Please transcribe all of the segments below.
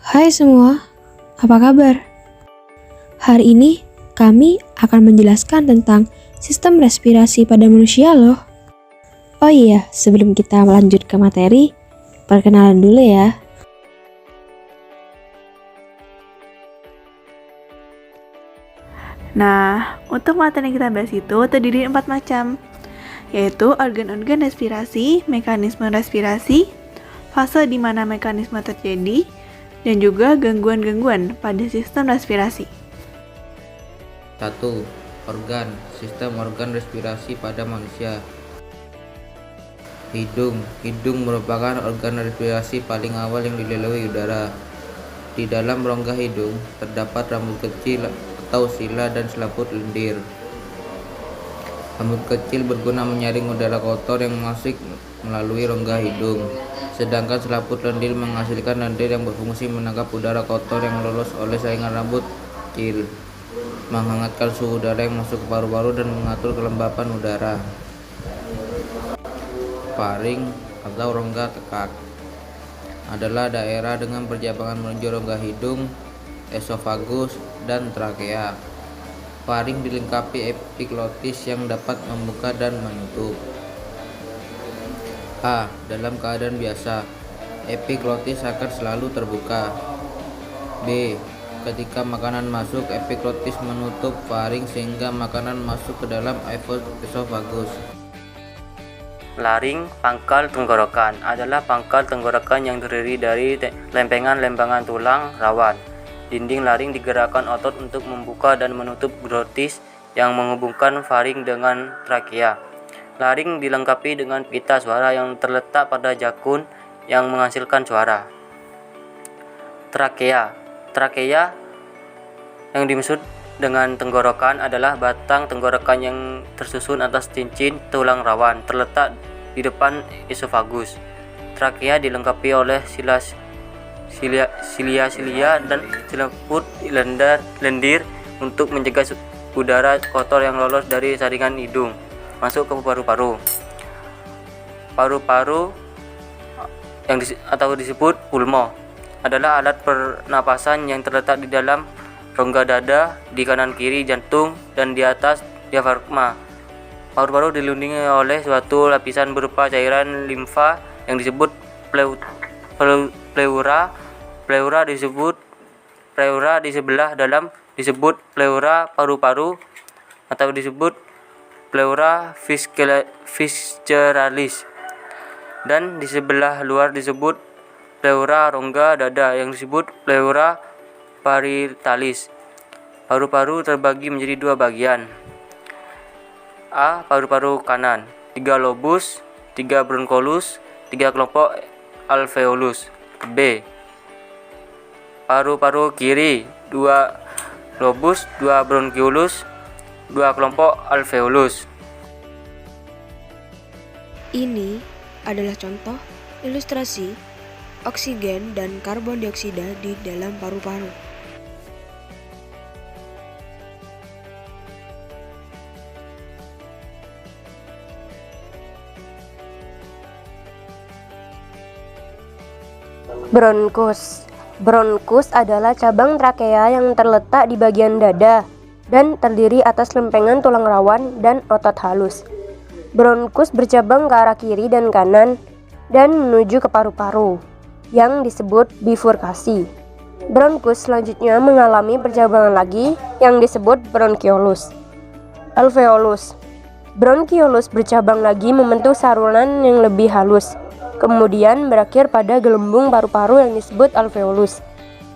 Hai semua, apa kabar? Hari ini kami akan menjelaskan tentang sistem respirasi pada manusia loh. Oh iya, sebelum kita lanjut ke materi, perkenalan dulu ya. Nah, untuk materi yang kita bahas itu terdiri 4 macam, yaitu organ-organ respirasi, mekanisme respirasi, fase di mana mekanisme terjadi, dan juga gangguan-gangguan pada sistem respirasi. 1. Organ, sistem organ respirasi pada manusia. Hidung merupakan organ respirasi paling awal yang dilalui udara. Di dalam rongga hidung terdapat rambut kecil atau sila dan selaput lendir. Rambut kecil berguna menyaring udara kotor yang masuk melalui rongga hidung, sedangkan selaput lendir menghasilkan lendir yang berfungsi menangkap udara kotor yang lolos oleh saringan rambut kecil, menghangatkan suhu udara yang masuk ke paru-paru dan mengatur kelembapan udara. Faring atau rongga tekak adalah daerah dengan perjabangan menuju rongga hidung, esofagus, dan trakea. Faring dilengkapi epiglotis yang dapat membuka dan menutup. A. Dalam keadaan biasa, epiglotis akan selalu terbuka. B. Ketika makanan masuk, epiglotis menutup faring sehingga makanan masuk ke dalam esofagus. Laring, pangkal tenggorokan, adalah pangkal tenggorokan yang terdiri dari lempengan-lempengan tulang rawan. Dinding laring digerakkan otot untuk membuka dan menutup glotis yang menghubungkan faring dengan trakea. Laring dilengkapi dengan pita suara yang terletak pada jakun yang menghasilkan suara. Trakea yang dimaksud dengan tenggorokan adalah batang tenggorokan yang tersusun atas cincin tulang rawan terletak di depan esofagus. Trakea dilengkapi oleh silia dan selaput lendir untuk mencegah udara kotor yang lolos dari saringan hidung masuk ke paru-paru. Paru-paru atau disebut pulmo adalah alat pernapasan yang terletak di dalam rongga dada, di kanan kiri jantung, dan di atas diafragma. Paru-paru dilindungi oleh suatu lapisan berupa cairan limfa yang disebut pleura. Pleura di sebelah dalam disebut pleura paru-paru atau disebut pleura visceralis, dan di sebelah luar disebut pleura rongga dada yang disebut pleura parietalis. Paru-paru terbagi menjadi dua bagian. A. Paru-paru kanan, 3 lobus, 3 bronchus, 3 kelompok alveolus. B. Paru-paru kiri, 2 lobus, 2 bronchus, 2 kelompok alveolus. Ini adalah contoh ilustrasi oksigen dan karbon dioksida di dalam paru-paru. Bronkus adalah cabang trakea yang terletak di bagian dada dan terdiri atas lempengan tulang rawan dan otot halus. Bronkus bercabang ke arah kiri dan kanan dan menuju ke paru-paru yang disebut bifurkasi. Bronkus selanjutnya mengalami percabangan lagi yang disebut bronchiolus. Alveolus. Bronchiolus bercabang lagi membentuk saluran yang lebih halus, kemudian berakhir pada gelembung paru-paru yang disebut alveolus.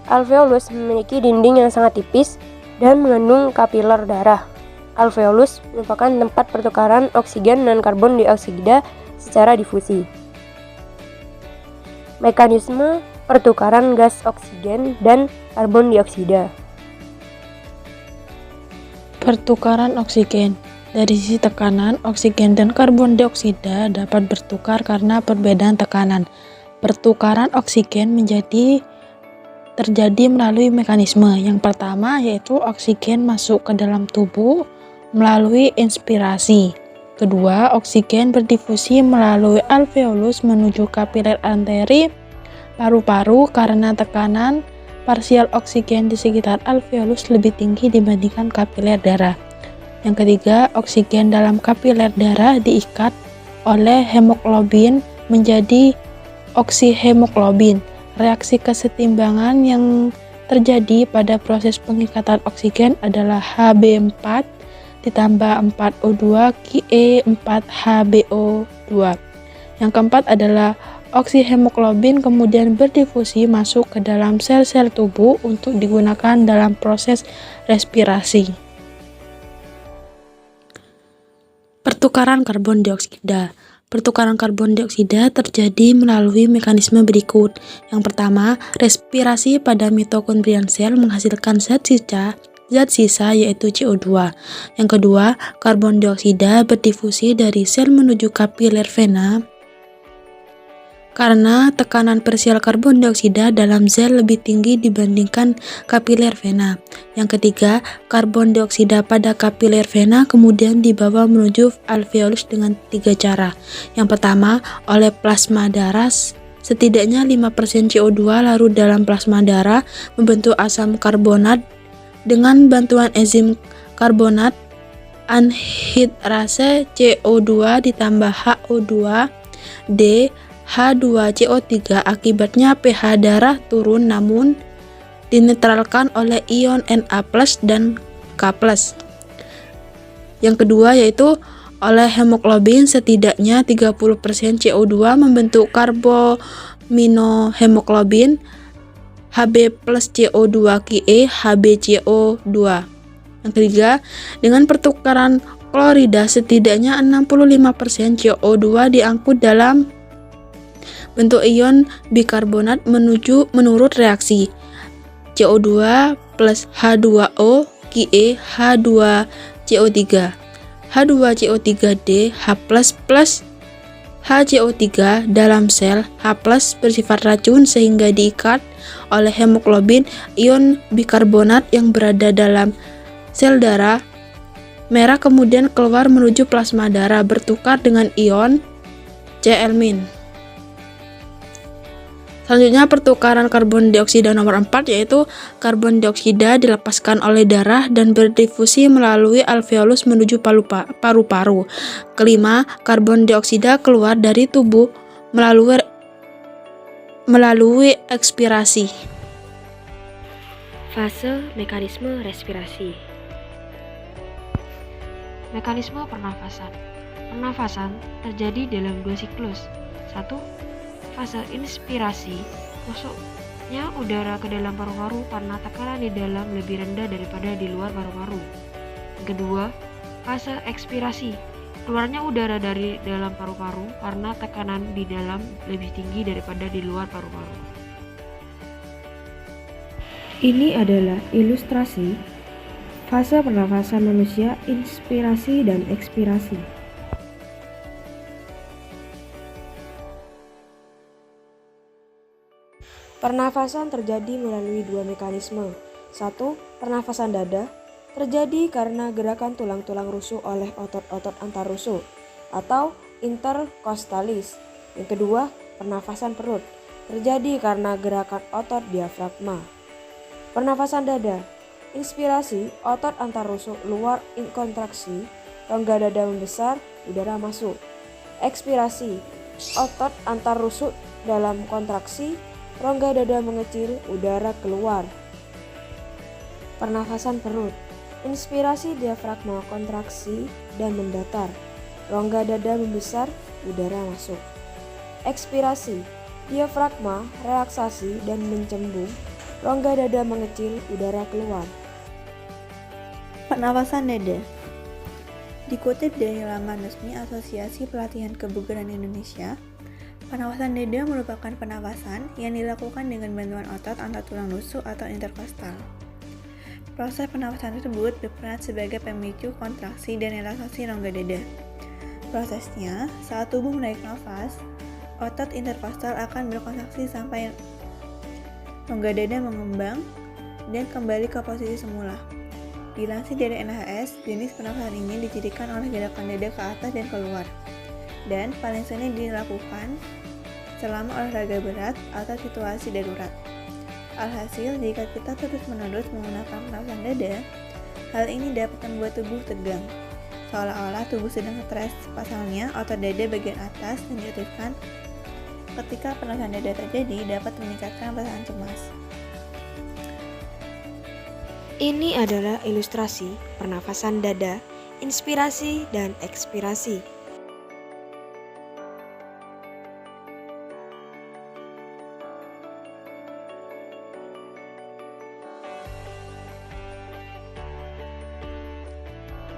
Alveolus memiliki dinding yang sangat tipis dan mengandung kapiler darah. Alveolus merupakan tempat pertukaran oksigen dan karbon dioksida secara difusi. Mekanisme pertukaran gas oksigen dan karbon dioksida. Pertukaran oksigen. Dari sisi tekanan, oksigen dan karbon dioksida dapat bertukar karena perbedaan tekanan. Pertukaran oksigen terjadi melalui mekanisme. Yang pertama yaitu oksigen masuk ke dalam tubuh melalui inspirasi. Kedua, oksigen berdifusi melalui alveolus menuju kapiler arteri paru-paru karena tekanan parsial oksigen di sekitar alveolus lebih tinggi dibandingkan kapiler darah. Yang ketiga, oksigen dalam kapiler darah diikat oleh hemoglobin menjadi oksihemoglobin. Reaksi kesetimbangan yang terjadi pada proses pengikatan oksigen adalah Hb4 ditambah 4O2 Ke4HBO2. Yang keempat adalah oksihemoglobin kemudian berdifusi masuk ke dalam sel-sel tubuh untuk digunakan dalam proses respirasi. Pertukaran karbon dioksida. Pertukaran karbon dioksida terjadi melalui mekanisme berikut. Yang pertama, respirasi pada mitokondrial sel menghasilkan zat sisa yaitu CO2. Yang kedua, karbon dioksida berdifusi dari sel menuju kapiler vena karena tekanan parsial karbon dioksida dalam sel lebih tinggi dibandingkan kapiler vena. Yang ketiga, karbon dioksida pada kapiler vena kemudian dibawa menuju alveolus dengan 3 cara. Yang pertama, oleh plasma darah. Setidaknya 5% CO2 larut dalam plasma darah membentuk asam karbonat dengan bantuan enzim karbonat anhidrase CO2 ditambah HO2 D H2CO3. Akibatnya pH darah turun namun dinetralkan oleh ion Na+ dan K+. Yang kedua yaitu oleh hemoglobin setidaknya 30% CO2 membentuk karbaminohemoglobin Hb plus CO2 Ke HbCO2. Yang ketiga, dengan pertukaran klorida setidaknya 65% CO2 diangkut dalam bentuk ion bikarbonat menurut reaksi CO2 plus H2O Ke H2CO3 H2CO3D H plus HCO3 dalam sel H plus bersifat racun sehingga diikat oleh hemoglobin ion bikarbonat yang berada dalam sel darah merah kemudian keluar menuju plasma darah bertukar dengan ion Cl-. Selanjutnya pertukaran karbon dioksida nomor 4 yaitu karbon dioksida dilepaskan oleh darah dan berdifusi melalui alveolus menuju paru-paru. Kelima, karbon dioksida keluar dari tubuh melalui ekspirasi. Fase mekanisme respirasi. Mekanisme pernafasan. Pernafasan terjadi dalam 2 siklus. 1. Fase inspirasi, masuknya udara ke dalam paru-paru karena tekanan di dalam lebih rendah daripada di luar paru-paru. Yang kedua, fase ekspirasi, keluarnya udara dari dalam paru-paru karena tekanan di dalam lebih tinggi daripada di luar paru-paru. Ini adalah ilustrasi fase pernafasan manusia, inspirasi dan ekspirasi. Pernafasan terjadi melalui 2 mekanisme. 1. Pernafasan dada terjadi karena gerakan tulang-tulang rusuk oleh otot-otot antarusuk atau interkostalis. Yang kedua, pernafasan perut terjadi karena gerakan otot diafragma. Pernafasan dada. Inspirasi, otot antarusuk luar kontraksi, rongga dada membesar, udara masuk. Ekspirasi, otot antarusuk dalam kontraksi, rongga dada mengecil, udara keluar. Pernafasan perut. Inspirasi diafragma kontraksi dan mendatar. Rongga dada membesar, udara masuk. Ekspirasi. Diafragma relaksasi dan mencembung. Rongga dada mengecil, udara keluar. Pernafasan dada. Dikutip dari laman resmi Asosiasi Pelatihan Kebugaran Indonesia, pernafasan dada merupakan pernafasan yang dilakukan dengan bantuan otot antar tulang rusuk atau interkostal. Proses pernafasan tersebut berperan sebagai pemicu kontraksi dan relaksasi rongga dada. Prosesnya, saat tubuh menarik nafas, otot interkostal akan berkontraksi sampai rongga dada mengembang dan kembali ke posisi semula. Dilansir dari NHS, jenis pernafasan ini dicirikan oleh gerakan dada ke atas dan keluar, dan paling sering dilakukan selama olahraga berat atau situasi darurat. Alhasil, jika kita terus-menerus menggunakan pernafasan dada, hal ini dapat membuat tubuh tegang, seolah-olah tubuh sedang stres. Pasalnya, otot dada bagian atas yang diaktifkan ketika pernafasan dada terjadi dapat meningkatkan perasaan cemas. Ini adalah ilustrasi pernafasan dada, inspirasi dan ekspirasi.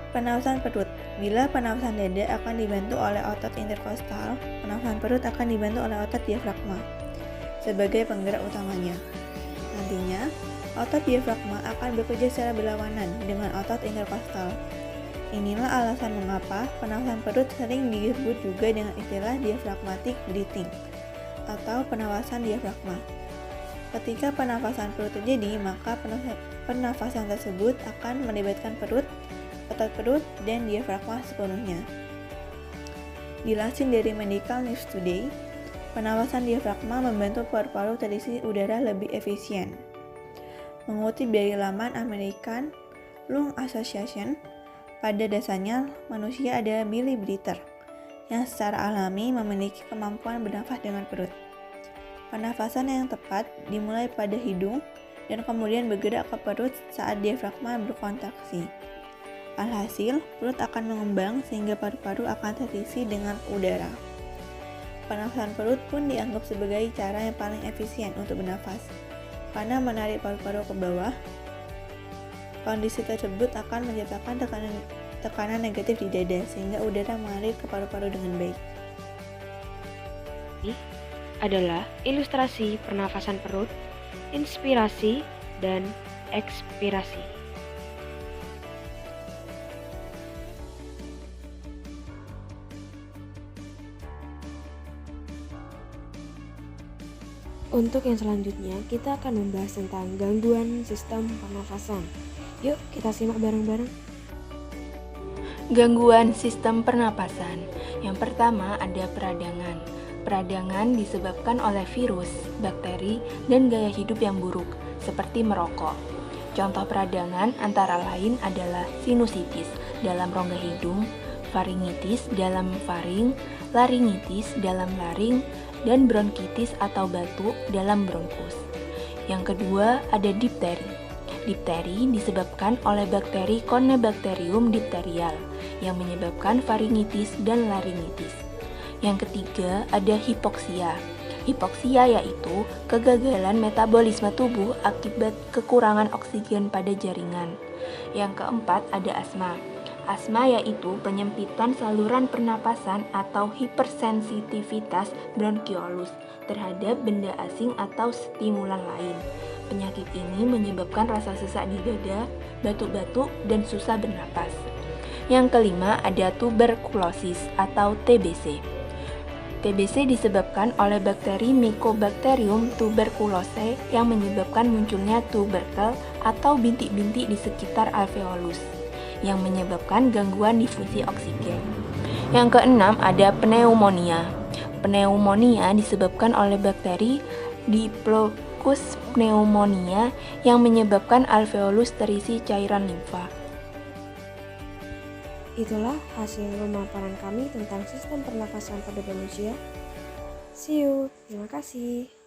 Pernafasan perut. Bila pernafasan dada akan dibantu oleh otot interkostal, pernafasan perut akan dibantu oleh otot diafragma sebagai penggerak utamanya. Nantinya, otot diafragma akan bekerja secara berlawanan dengan otot interkostal. Inilah alasan mengapa pernafasan perut sering disebut juga dengan istilah diaphragmatic breathing atau pernafasan diafragma. Ketika pernafasan perut terjadi, maka pernafasan tersebut akan melibatkan perut, otot perut, dan diafragma sepenuhnya. Dilansir dari Medical News Today, pernafasan diafragma membantu paru-paru terisi udara lebih efisien. Mengutip dari laman American Lung Association, pada dasarnya manusia adalah belly breather yang secara alami memiliki kemampuan bernafas dengan perut. Pernafasan yang tepat dimulai pada hidung dan kemudian bergerak ke perut saat diafragma berkontraksi. Alhasil, perut akan mengembang sehingga paru-paru akan terisi dengan udara. Pernafasan perut pun dianggap sebagai cara yang paling efisien untuk bernafas, karena menarik paru-paru ke bawah. Kondisi tersebut akan menciptakan tekanan negatif di dada, sehingga udara mengalir ke paru-paru dengan baik. Ini adalah ilustrasi pernafasan perut, inspirasi, dan ekspirasi. Untuk yang selanjutnya, kita akan membahas tentang gangguan sistem pernafasan. Yuk, kita simak bareng-bareng. Gangguan sistem pernapasan. Yang pertama ada peradangan. Peradangan disebabkan oleh virus, bakteri, dan gaya hidup yang buruk, seperti merokok. Contoh peradangan antara lain adalah sinusitis dalam rongga hidung, faringitis dalam faring, laringitis dalam laring, dan bronkitis atau batuk dalam bronkus. Yang kedua ada difteri. Difteri disebabkan oleh bakteri Corynebacterium diphtherial yang menyebabkan faringitis dan laringitis. Yang ketiga ada hipoksia. Hipoksia yaitu kegagalan metabolisme tubuh akibat kekurangan oksigen pada jaringan. Yang keempat ada asma. Asma yaitu penyempitan saluran pernapasan atau hipersensitivitas bronkiolus terhadap benda asing atau stimulan lain. Penyakit ini menyebabkan rasa sesak di dada, batuk-batuk, dan susah bernapas. Yang kelima ada tuberkulosis atau TBC. TBC disebabkan oleh bakteri Mycobacterium tuberculose yang menyebabkan munculnya tuberkel atau bintik-bintik di sekitar alveolus yang menyebabkan gangguan difusi oksigen. Yang keenam ada pneumonia. Pneumonia disebabkan oleh bakteri Diplococcus pneumonia yang menyebabkan alveolus terisi cairan limfa. Itulah hasil pemaparan kami tentang sistem pernafasan pada manusia. See you, terima kasih.